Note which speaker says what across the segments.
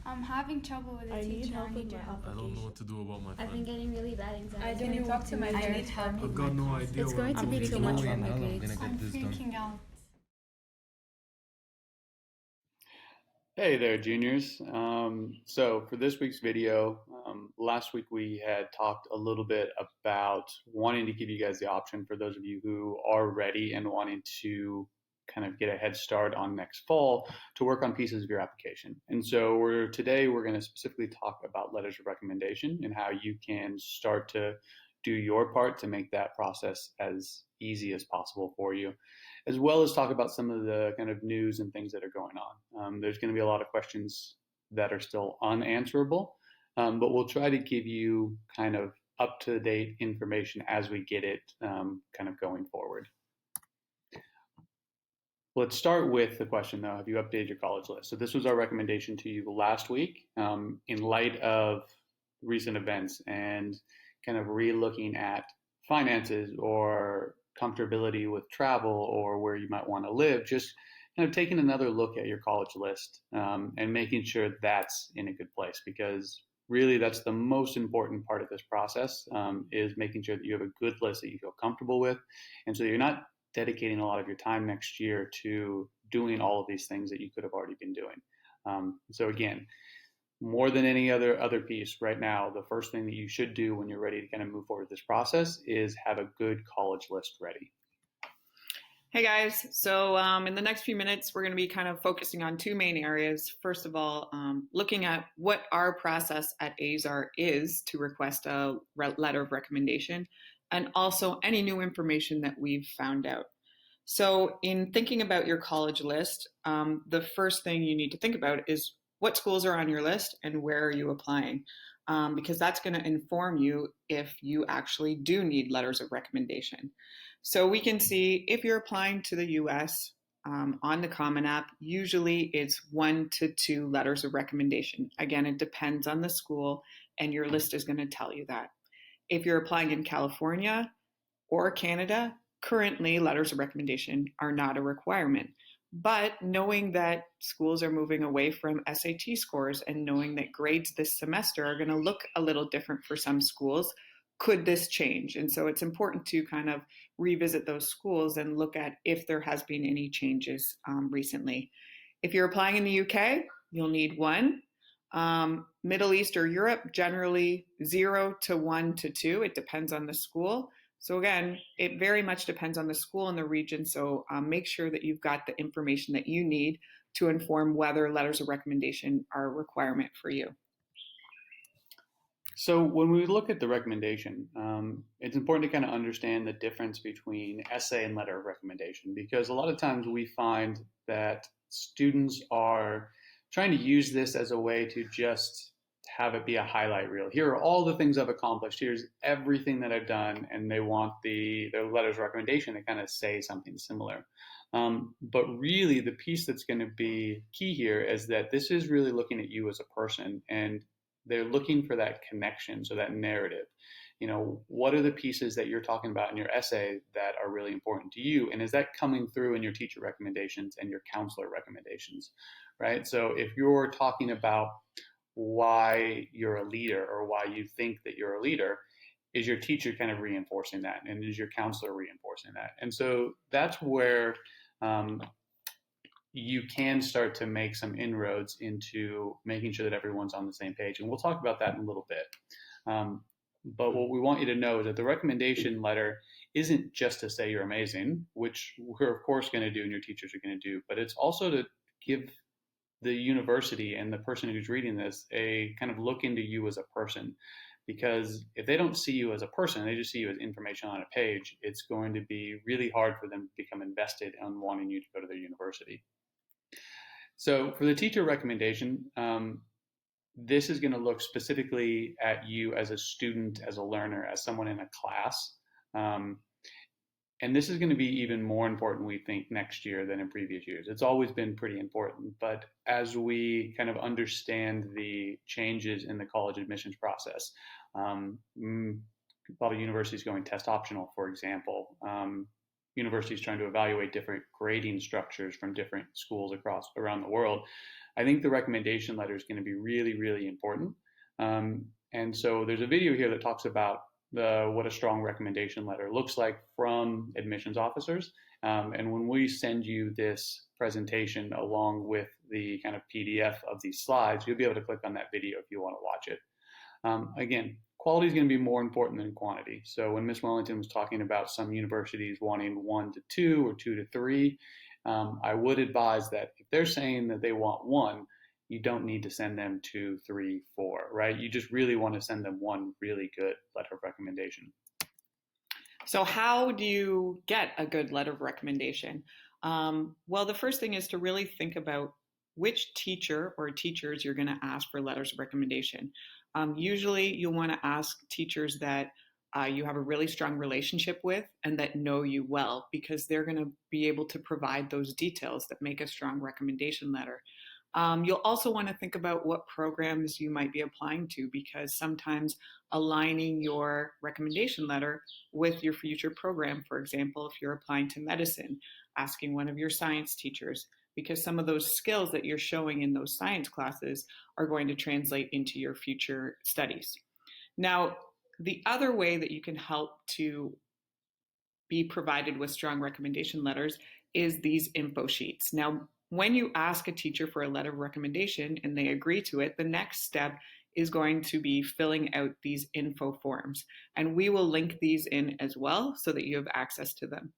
Speaker 1: I'm having trouble with the
Speaker 2: I need
Speaker 1: teacher.
Speaker 2: help
Speaker 1: I
Speaker 2: with
Speaker 1: need your
Speaker 2: my
Speaker 1: help.
Speaker 3: I don't know what to do about my
Speaker 4: I've been
Speaker 3: friend.
Speaker 4: getting really bad anxiety.
Speaker 5: Can you talk to my
Speaker 6: I need help.
Speaker 3: I've got no idea.
Speaker 2: It's
Speaker 3: what
Speaker 2: going
Speaker 3: I'm
Speaker 2: to be
Speaker 3: doing.
Speaker 2: too
Speaker 6: There's
Speaker 2: much
Speaker 6: no way
Speaker 2: for
Speaker 6: in
Speaker 2: my
Speaker 6: hell I'm
Speaker 2: grades.
Speaker 6: gonna
Speaker 1: I'm
Speaker 6: get this done.
Speaker 1: freaking out.
Speaker 7: Hey there, juniors. So for this week's video, last week we had talked a little bit about wanting to give you guys the option for those of you who are ready and wanting to kind of get a head start on next fall to work on pieces of your application. And so today we're going to specifically talk about letters of recommendation and how you can start to do your part to make that process as easy as possible for you, as well as talk about some of the kind of news and things that are going on. There's going to be a lot of questions that are still unanswerable, but we'll try to give you kind of up to date information as we get it kind of going forward. Let's start with the question though, have you updated your college list? So this was our recommendation to you last week in light of recent events and kind of re-looking at finances or comfortability with travel or where you might want to live, just kind of taking another look at your college list and making sure that's in a good place, because really that's the most important part of this process, is making sure that you have a good list that you feel comfortable with. And so you're not dedicating a lot of your time next year to doing all of these things that you could have already been doing. So again, more than any other piece right now, the first thing that you should do when you're ready to kind of move forward with this process is have a good college list ready.
Speaker 5: Hey guys, so in the next few minutes, we're going to be kind of focusing on two main areas. First of all, looking at what our process at AISR is to request a letter of recommendation, and also any new information that we've found out. So in thinking about your college list, the first thing you need to think about is what schools are on your list and where are you applying, because that's going to inform you if you actually do need letters of recommendation. So we can see if you're applying to the US on the Common App, usually it's 1 to 2 letters of recommendation. Again, it depends on the school, and your list is going to tell you that. If you're applying in California or Canada, currently letters of recommendation are not a requirement. But knowing that schools are moving away from SAT scores and knowing that grades this semester are going to look a little different for some schools, could this change? And so it's important to kind of revisit those schools and look at if there has been any changes recently. If you're applying in the UK, you'll need 1. Middle East or Europe, generally 0 to 1 to 2. It depends on the school. So again, it very much depends on the school and the region. So make sure that you've got the information that you need to inform whether letters of recommendation are a requirement for you.
Speaker 7: So when we look at the recommendation, it's important to kind of understand the difference between essay and letter of recommendation, because a lot of times we find that students are trying to use this as a way to just have it be a highlight reel. Here are all the things I've accomplished. Here's everything that I've done, and they want their letters of recommendation to kind of say something similar. But really, the piece that's going to be key here is that this is really looking at you as a person, and they're looking for that connection, so that narrative. You know, what are the pieces that you're talking about in your essay that are really important to you? And is that coming through in your teacher recommendations and your counselor recommendations, right? So if you're talking about why you're a leader or why you think that you're a leader, is your teacher kind of reinforcing that? And is your counselor reinforcing that? And so that's where you can start to make some inroads into making sure that everyone's on the same page. And we'll talk about that in a little bit. But what we want you to know is that the recommendation letter isn't just to say you're amazing, which we're of course going to do and your teachers are going to do, but it's also to give the university and the person who's reading this a kind of look into you as a person. Because if they don't see you as a person, they just see you as information on a page, it's going to be really hard for them to become invested in wanting you to go to their university. So for the teacher recommendation, this is going to look specifically at you as a student, as a learner, as someone in a class. And this is going to be even more important, we think, next year than in previous years. It's always been pretty important, but as we kind of understand the changes in the college admissions process, a lot of universities going test optional, for example, universities trying to evaluate different grading structures from different schools around the world. I think the recommendation letter is going to be really, really important. And so there's a video here that talks about what a strong recommendation letter looks like from admissions officers. And when we send you this presentation along with the kind of PDF of these slides, you'll be able to click on that video if you want to watch it. Again, quality is going to be more important than quantity. So when Ms. Wellington was talking about some universities wanting 1 to 2 or 2 to 3, I would advise that if they're saying that they want 1, you don't need to send them 2, 3, 4, right? You just really want to send them one really good letter of recommendation.
Speaker 5: So how do you get a good letter of recommendation? Well, the first thing is to really think about which teacher or teachers you're going to ask for letters of recommendation. Usually you'll want to ask teachers that you have a really strong relationship with and that know you well, because they're going to be able to provide those details that make a strong recommendation letter. You'll also want to think about what programs you might be applying to, because sometimes aligning your recommendation letter with your future program, for example, if you're applying to medicine, asking one of your science teachers, because some of those skills that you're showing in those science classes are going to translate into your future studies. Now, the other way that you can help to be provided with strong recommendation letters is these info sheets. Now, when you ask a teacher for a letter of recommendation and they agree to it, the next step is going to be filling out these info forms. And we will link these in as well so that you have access to them.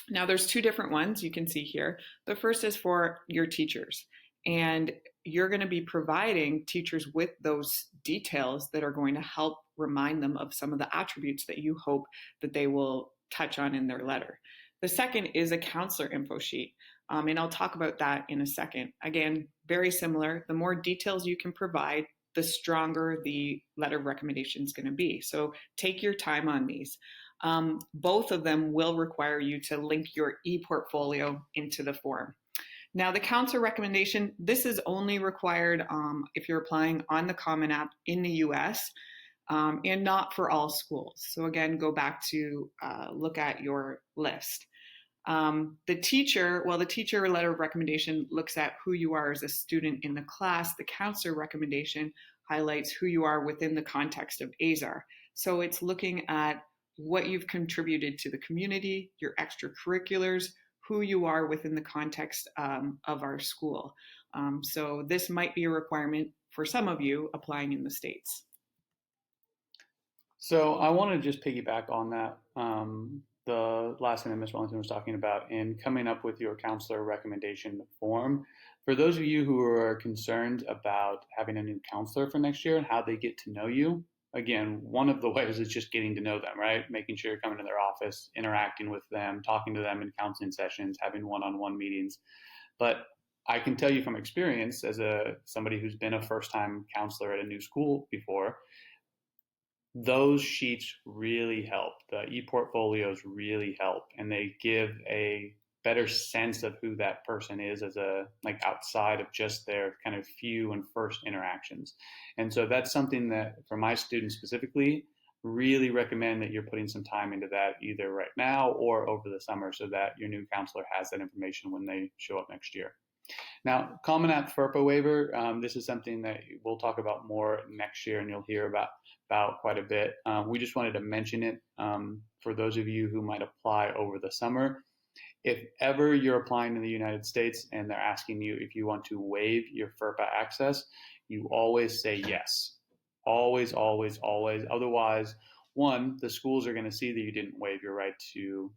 Speaker 5: Now, there's 2 different ones you can see here. The first is for your teachers, and you're going to be providing teachers with those details that are going to help remind them of some of the attributes that you hope that they will touch on in their letter. The second is a counselor info sheet, and I'll talk about that in a second. Again, very similar. The more details you can provide, the stronger the letter of recommendation is going to be. So take your time on these. Both of them will require you to link your e-portfolio into the form. Now, the counselor recommendation, this is only required if you're applying on the Common App in the US, and not for all schools. So again, go back to look at your list. The teacher letter of recommendation looks at who you are as a student in the class. The counselor recommendation highlights who you are within the context of AISR. So it's looking at what you've contributed to the community, your extracurriculars, who you are within the context of our school. So this might be a requirement for some of you applying in the States.
Speaker 7: So I want to just piggyback on that, the last thing that Ms. Wellington was talking about in coming up with your counselor recommendation form. For those of you who are concerned about having a new counselor for next year and how they get to know you, again, one of the ways is just getting to know them, right? Making sure you're coming to their office, interacting with them, talking to them in counseling sessions, having one-on-one meetings. But I can tell you from experience, as somebody who's been a first-time counselor at a new school before, those sheets really help. The e-portfolios really help, and they give a better sense of who that person is as outside of just their kind of few and first interactions. And so that's something that for my students specifically, really recommend that you're putting some time into that either right now or over the summer so that your new counselor has that information when they show up next year. Now, Common App FERPA waiver, this is something that we'll talk about more next year and you'll hear about quite a bit. We just wanted to mention it for those of you who might apply over the summer. If ever you're applying in the United States and they're asking you if you want to waive your FERPA access, you always say yes. Always, always, always. Otherwise, one, the schools are going to see that you didn't waive your right to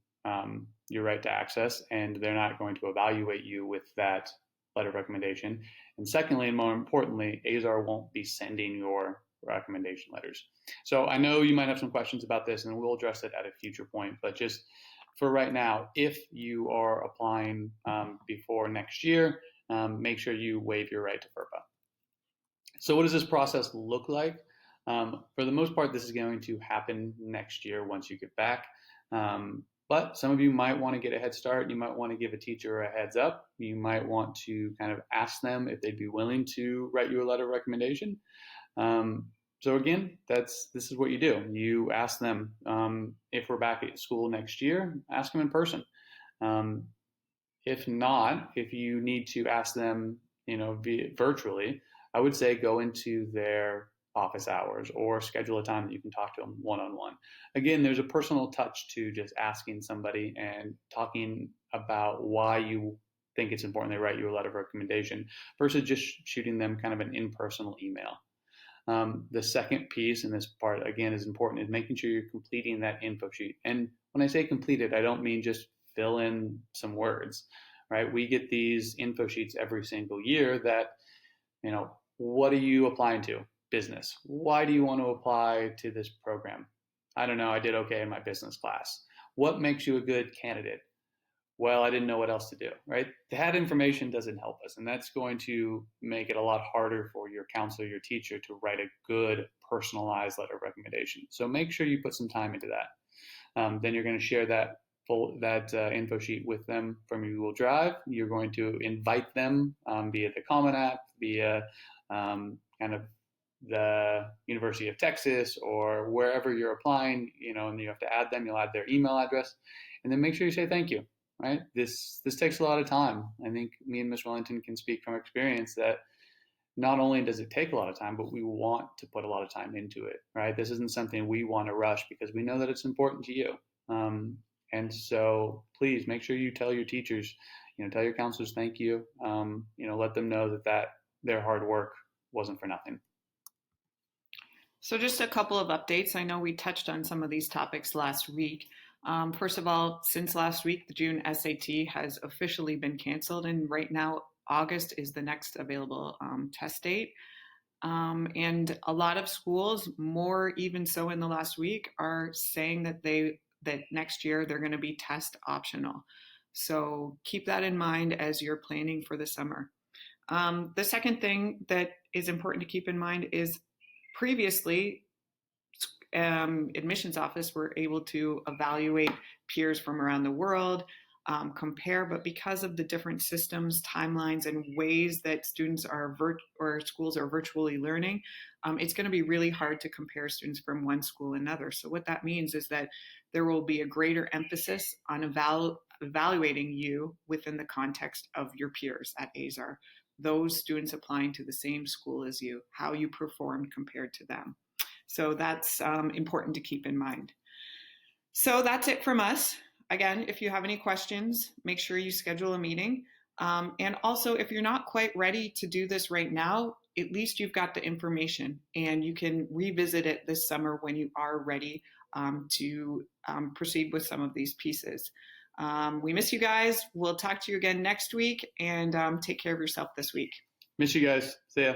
Speaker 7: access, and they're not going to evaluate you with that letter of recommendation. And secondly, and more importantly, AISR won't be sending your recommendation letters. So I know you might have some questions about this, and we'll address it at a future point, but just for right now, if you are applying before next year, make sure you waive your right to FERPA. So what does this process look like? For the most part, this is going to happen next year once you get back. But some of you might want to get a head start. You might want to give a teacher a heads up. You might want to kind of ask them if they'd be willing to write you a letter of recommendation. So again, this is what you do. You ask them, if we're back at school next year, ask them in person. If not, if you need to ask them virtually, I would say go into their office hours or schedule a time that you can talk to them one-on-one. Again, there's a personal touch to just asking somebody and talking about why you think it's important they write you a letter of recommendation versus just shooting them kind of an impersonal email. The second piece, and this part again is important, is making sure you're completing that info sheet. And when I say completed, I don't mean just fill in some words, right? We get these info sheets every single year that, what are you applying to? Business. Why do you want to apply to this program? I don't know. I did okay in my business class. What makes you a good candidate? Well, I didn't know what else to do, right? That information doesn't help us. And that's going to make it a lot harder for your counselor, your teacher to write a good personalized letter of recommendation. So make sure you put some time into that. Then you're going to share that info sheet with them from your Google Drive. You're going to invite them via the Common App, via kind of the University of Texas or wherever you're applying, and you have to add them. You'll add their email address, and then make sure you say thank you. Right? This takes a lot of time. I think me and Ms. Wellington can speak from experience that not only does it take a lot of time, but we want to put a lot of time into it. Right? This isn't something we want to rush because we know that it's important to you. And so please make sure you tell your teachers, tell your counselors thank you. Let them know that their hard work wasn't for nothing.
Speaker 5: So just a couple of updates. I know we touched on some of these topics last week. First of all, since last week, the June SAT has officially been canceled, and right now, August is the next available test date. And a lot of schools, more even so in the last week, are saying that next year they're going to be test optional. So keep that in mind as you're planning for the summer. The second thing that is important to keep in mind is previously, admissions office were able to evaluate peers from around the world, compare, but because of the different systems, timelines, and ways that students or schools are virtually learning, it's going to be really hard to compare students from one school to another. So what that means is that there will be a greater emphasis on evaluating you within the context of your peers at AISR, those students applying to the same school as you, how you performed compared to them. So that's important to keep in mind. So that's it from us. Again, if you have any questions, make sure you schedule a meeting. And also, if you're not quite ready to do this right now, at least you've got the information and you can revisit it this summer when you are ready to proceed with some of these pieces. We miss you guys. We'll talk to you again next week, and take care of yourself this week.
Speaker 7: Miss you guys. See ya.